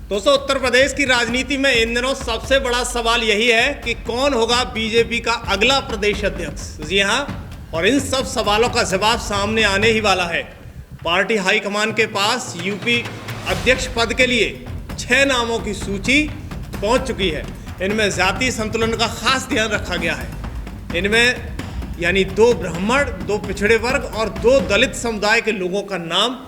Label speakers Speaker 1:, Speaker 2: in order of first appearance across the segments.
Speaker 1: दोस्तों, उत्तर प्रदेश की राजनीति में इन दिनों सबसे बड़ा सवाल यही है कि कौन होगा बीजेपी का अगला प्रदेश अध्यक्ष। जी हाँ, और इन सब सवालों का जवाब सामने आने ही वाला है। पार्टी हाईकमान के पास यूपी अध्यक्ष पद के लिए 6 नामों की सूची पहुंच चुकी है। इनमें जातीय संतुलन का खास ध्यान रखा गया है। इनमें यानी 2 ब्राह्मण, 2 पिछड़े वर्ग और 2 दलित समुदाय के लोगों का नाम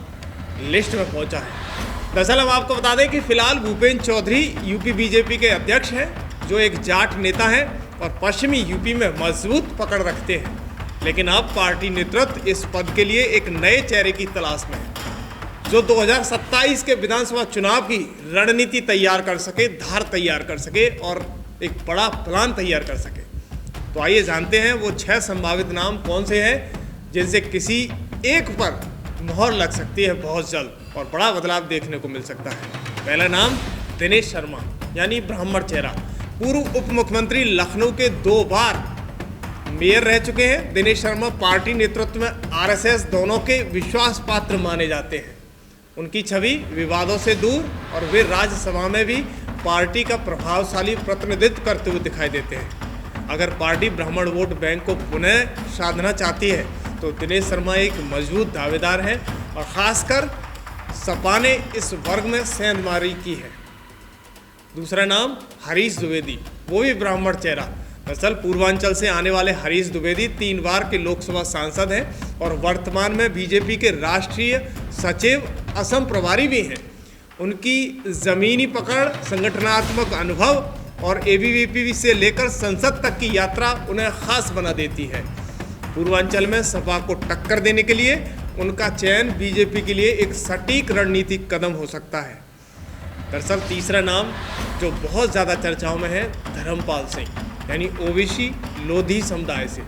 Speaker 1: लिस्ट में पहुंचा है। दरअसल हम आपको बता दें कि फिलहाल भूपेंद्र चौधरी यूपी बीजेपी के अध्यक्ष हैं, जो एक जाट नेता हैं और पश्चिमी यूपी में मजबूत पकड़ रखते हैं। लेकिन अब पार्टी नेतृत्व इस पद के लिए एक नए चेहरे की तलाश में है, जो 2027 के विधानसभा चुनाव की रणनीति तैयार कर सके, धार तैयार कर सके और एक बड़ा प्लान तैयार कर सके। तो आइए जानते हैं वो 6 संभावित नाम कौन से हैं, जिनसे किसी एक पर मोहर लग सकती है बहुत जल्द और बड़ा बदलाव देखने को मिल सकता है। पहला नाम दिनेश शर्मा, यानी ब्राह्मण चेहरा। पूर्व उप मुख्यमंत्री, लखनऊ के 2 बार मेयर रह चुके हैं। दिनेश शर्मा पार्टी नेतृत्व में आरएसएस दोनों के विश्वास पात्र माने जाते हैं। उनकी छवि विवादों से दूर और वे राज्यसभा में भी पार्टी का प्रभावशाली प्रतिनिधित्व करते हुए दिखाई देते हैं। अगर पार्टी ब्राह्मण वोट बैंक को पुनः साधना चाहती है तो दिनेश शर्मा एक मजबूत दावेदार हैं और खासकर सपा ने इस वर्ग में सेंधमारी की है। दूसरा नाम हरीश द्विवेदी, वो भी ब्राह्मण चेहरा। दरअसल पूर्वांचल से आने वाले हरीश द्विवेदी 3 बार के लोकसभा सांसद हैं और वर्तमान में बीजेपी के राष्ट्रीय सचिव, असम प्रभारी भी हैं। उनकी जमीनी पकड़, संगठनात्मक अनुभव और एबीवीपी से लेकर संसद तक की यात्रा उन्हें खास बना देती है। पूर्वांचल में सपा को टक्कर देने के लिए उनका चयन बीजेपी के लिए एक सटीक रणनीतिक कदम हो सकता है। दरअसल तीसरा नाम जो बहुत ज़्यादा चर्चाओं में है, धर्मपाल सिंह, यानी ओबीसी लोधी समुदाय से।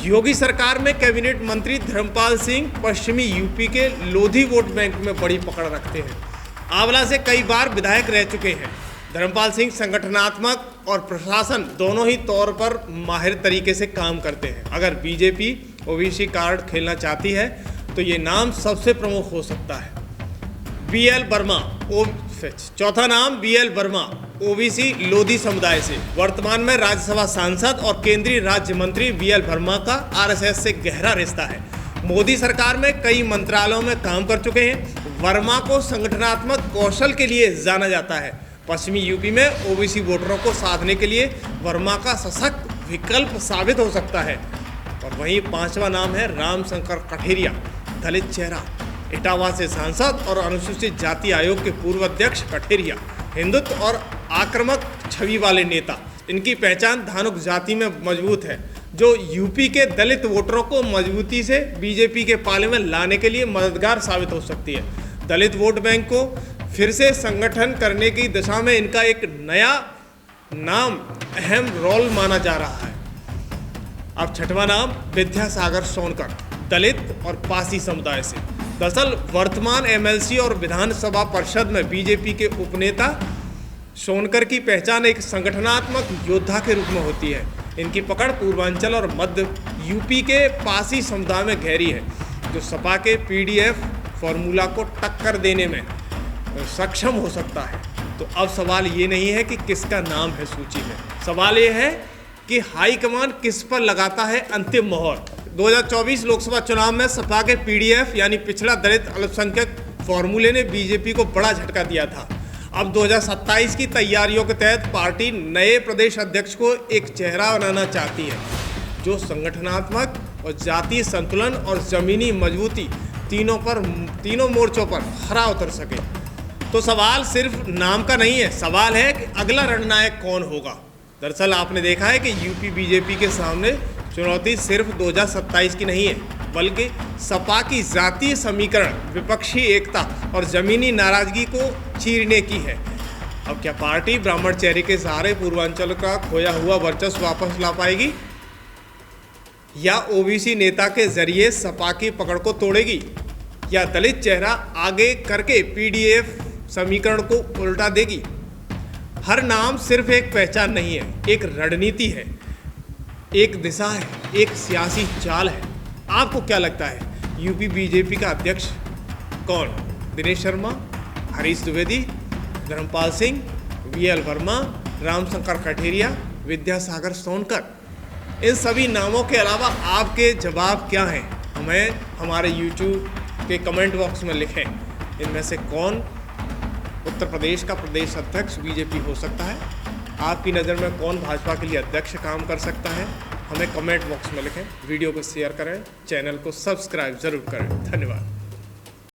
Speaker 1: योगी सरकार में कैबिनेट मंत्री धर्मपाल सिंह पश्चिमी यूपी के लोधी वोट बैंक में बड़ी पकड़ रखते हैं। आंवला से कई बार विधायक रह चुके हैं। धर्मपाल सिंह संगठनात्मक और प्रशासन दोनों ही तौर पर माहिर तरीके से काम करते हैं। अगर बीजेपी ओबीसी कार्ड खेलना चाहती है तो ये नाम सबसे प्रमुख हो सकता है। बीएल वर्मा, चौथा नाम बीएल वर्मा, ओबीसी लोधी समुदाय से। वर्तमान में राज्यसभा सांसद और केंद्रीय राज्य मंत्री बीएल वर्मा का आरएसएस से गहरा रिश्ता है। मोदी सरकार में कई मंत्रालयों में काम कर चुके हैं। वर्मा को संगठनात्मक कौशल के लिए जाना जाता है। पश्चिमी यूपी में ओबीसी वोटरों को साधने के लिए वर्मा का सशक्त विकल्प साबित हो सकता है। और वहीं 5वां नाम है रामशंकर कठेरिया, दलित चेहरा। इटावा से सांसद और अनुसूचित जाति आयोग के पूर्व अध्यक्ष कठेरिया हिंदुत्व और आक्रामक छवि वाले नेता। इनकी पहचान धानुक जाति में मजबूत है, जो यूपी के दलित वोटरों को मजबूती से बीजेपी के पाले में लाने के लिए मददगार साबित हो सकती है। दलित वोट बैंक को फिर से संगठन करने की दिशा में इनका एक नया नाम अहम रोल माना जा रहा है। अब 6वां नाम विद्यासागर सोनकर, दलित और पासी समुदाय से। दरअसल वर्तमान एमएलसी और विधानसभा परिषद में बीजेपी के उपनेता सोनकर की पहचान एक संगठनात्मक योद्धा के रूप में होती है। इनकी पकड़ पूर्वांचल और मध्य यूपी के पासी समुदाय में गहरी है, जो सपा के पीडीएफ फॉर्मूला को टक्कर देने में सक्षम हो सकता है। तो अब सवाल ये नहीं है कि किसका नाम है सूची में, सवाल ये है कि हाईकमान किस पर लगाता है अंतिम मोहर। 2024 लोकसभा चुनाव में सपा के पीडीएफ यानी पिछड़ा दलित अल्पसंख्यक फॉर्मूले ने बीजेपी को बड़ा झटका दिया था। अब 2027 की तैयारियों के तहत पार्टी नए प्रदेश अध्यक्ष को एक चेहरा बनाना चाहती है, जो संगठनात्मक और जातीय संतुलन और जमीनी मजबूती तीनों मोर्चों पर खरा उतर सके। तो सवाल सिर्फ नाम का नहीं है, सवाल है कि अगला रणनायक कौन होगा। दरअसल आपने देखा है कि यूपी बीजेपी के सामने चुनौती सिर्फ 2027 की नहीं है, बल्कि सपा की जातीय समीकरण, विपक्षी एकता और जमीनी नाराजगी को चीरने की है। अब क्या पार्टी ब्राह्मण चेहरे के सहारे पूर्वांचल का खोया हुआ वर्चस्व वापस ला पाएगी, या ओबीसी नेता के जरिए सपा की पकड़ को तोड़ेगी, या दलित चेहरा आगे करके पीडीएफ समीकरण को उल्टा देगी? हर नाम सिर्फ एक पहचान नहीं है, एक रणनीति है, एक दिशा है, एक सियासी चाल है। आपको क्या लगता है, यूपी बीजेपी का अध्यक्ष कौन? दिनेश शर्मा, हरीश द्विवेदी, धर्मपाल सिंह, VL वर्मा, रामशंकर कठेरिया, विद्यासागर सोनकर। इन सभी नामों के अलावा आपके जवाब क्या हैं, हमें हमारे YouTube के कमेंट बॉक्स में लिखें। इनमें से कौन उत्तर प्रदेश का प्रदेश अध्यक्ष बीजेपी हो सकता है? आपकी नज़र में कौन भाजपा के लिए अध्यक्ष काम कर सकता है? हमें कमेंट बॉक्स में लिखें। वीडियो को शेयर करें, चैनल को सब्सक्राइब ज़रूर करें। धन्यवाद।